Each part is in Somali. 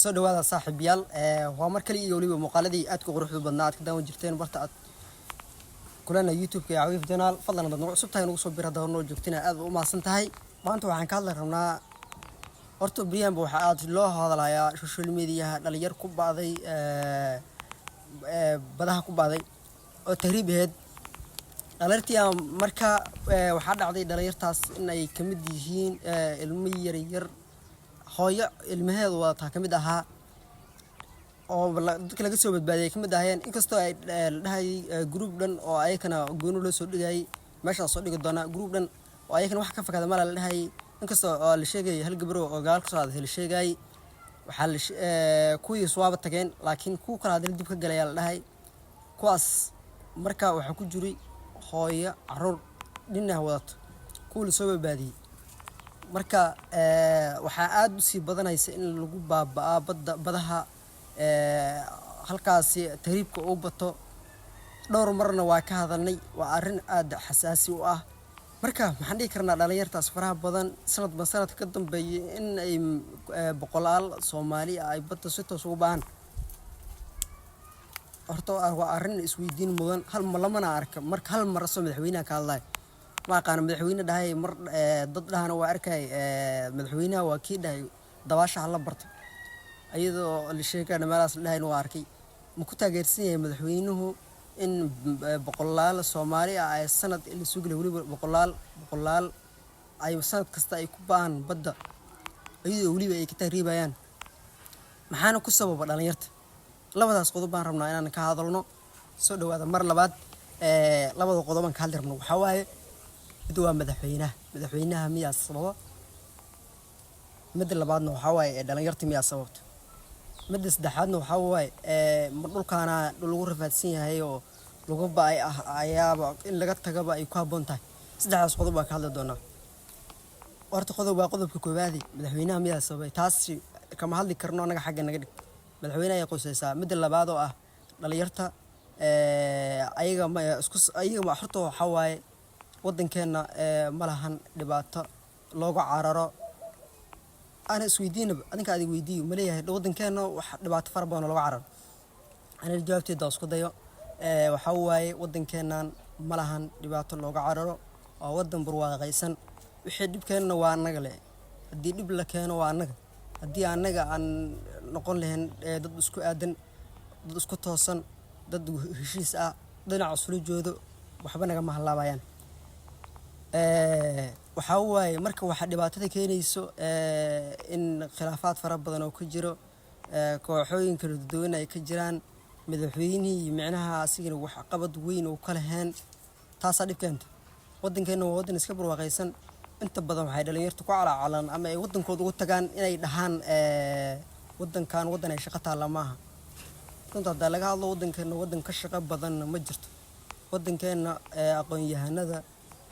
soo dhawaada saaxiibayaal waa mar kale iyo waliba muuqaaladii aad ku quruxda badnaa aad ka daawan jirteen barta aad kulana YouTube-ka iyo Cawiif Channel fadlan dad nagu cusub tahay nagu soo bir hadaa noo joogtina aad u maasan tahay maanta waxaan ka hadli rabnaa horta briyanba waxa aad loo hadlayaa social media dhalinyar ku baaday badaha ku baaday oo tahriibeed dhalintii marka waxa dhacday dhalinyartaas in ay kamid yihiin ilmo yar hooyo ilmaheedu wada kamid ahaa oo dadka laga soo badbaadiyay kamid ahayeen inkastoo ay dhahay group dhan oo ayakana gooni loo soo dhigay meesha soo dhigi doona group dhan oo ayakana wax ka fakada ma la dhahay inkastoo la sheegay hal gabadh oo gaal ka soo aad hel sheegay waxa la kuwii suwaaba tageen laakiin ku kala hadal dib ka galay la dhahay kuwaas marka waxa ku jiray hooyo caruur dhinaca wadato kuwa soo badbaadiyay marka waxa aad u sii badanaysa in lagu baabaa badaha halkaas tahriibka oo bato dhowr marna waa ka hadalnay waa arin aad xasaasi u ah marka maxaan dhigi karnaa dhalinyartaas faraha badan sanad ka dambeeyay in ay boqolaal Soomaali ay badda si toos ugu baahan horto waa arin isweydiin mudan hal lamana arka marka hal mar soo madaxweynaha ka hadlay ma qaan madaxweyne dhahay mar dad dhahana waa arkay madaxweynaha waa kii dhahay dabaasha la barto ayadoo la sheegay meelaas dhahay waa arkay ma ku taageersan yahay madaxweynuhu in boqolaal Soomaali ay sanad la suuq leh waliba boqolaal ay sanad kasta ay ku baahan badda ayadoo waliba ay ka tahriibayaan maxaana ku sababa dhalinyarta labadaas qodob baan rabnaa inaan ka hadalno soo dhawaada mar labaad labada qodob aan ka hadli rabno waxa waaye mid waa madaxweynaha miyaa sababa mid labaadna waxa waaye dhalinyarta miyaa sababta mid saddexaadna waxa waaye dhulkaana lagu rafaadsan yahay oo lagu baay ayaaba in laga tagaba ay ku haboon tahay saddexdaas qodob baan ka hadli doonaa horta qodob waa qodobka koowaad madaxweynaha miyaa sababay taas kama hadli karno anaga xagga naga dhig madaxweynaha ay qoysaysaa mid labaad oo ah dhalinyarta ayaga ma horta waxa waaye wadankeena ma lahan dhibaato looga cararo ana isweydiinaba adinka adig weydiiyo ma leeyahay wadankeena wax dhibaato fara badan looga cararo ana jawaabteeda isku dayo waxa waaye wadankeena ma lahan dhibaato looga cararo oo wadan barwaaqaysan wixii dhibkeena waa anaga leh hadii dhib la keeno waa anaga hadii anaga aan noqon lahayn dad isku aadan dad isku toosan dad heshiis ah dhinaca sulujoodo waxba naga ma halaabayaan waxa waaye marka waxa dhibaatada keenayso in khilaafaad fara badan oo ka jiro kooxooyin kala duwan ay ka jiraan madaxweynihii macnaha asigana wax qabad weyn oo kala heen taas dhib keenta wadankeena waa wadan iska barwaaqaysan inta badan waxay dhalinyartu ku calaacalan ama ay wadankooda ugu tagaan inay dhahaan wadankan wadan ay shaqo taala maaha runta hadda laga hadlo wadankeena wadan ka shaqo badan ma jirto wadankeena aqoon-yahanada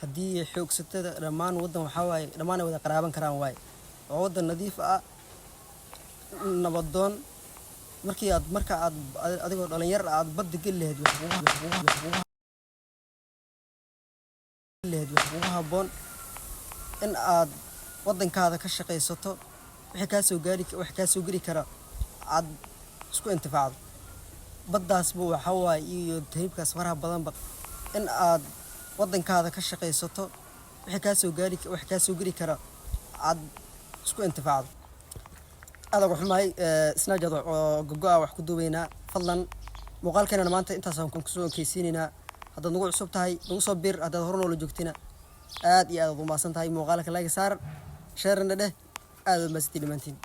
haddii xoogsatada dhammaan wadan waxa waaye dhammaan wada qaraaban karaan waaye waa wadan nadiif ah nabadoon marka aad adigoo dhalinyar aad badda galeed wax ugu haboon in aad wadankaada ka shaqaysato wax ka soo gari kara aad isku intifaacdo baddaas buu waxa waaye iyo tahriibkaas faraha badan in aad wadankaada ka shaqaysato wax ka soo gari kara aad isku intifaacdo adagu xumaay snajado oo gogo'a wax ku duubayna fadlan muuqaalkeena maanta intaas aan ku soo keysiinayna hadda nagu cusub tahay nagu soo bir hadda horno la joogtina aad iyo aad u maasan tahay muuqaalka like saar share na dheh aad u maastii dhimantiin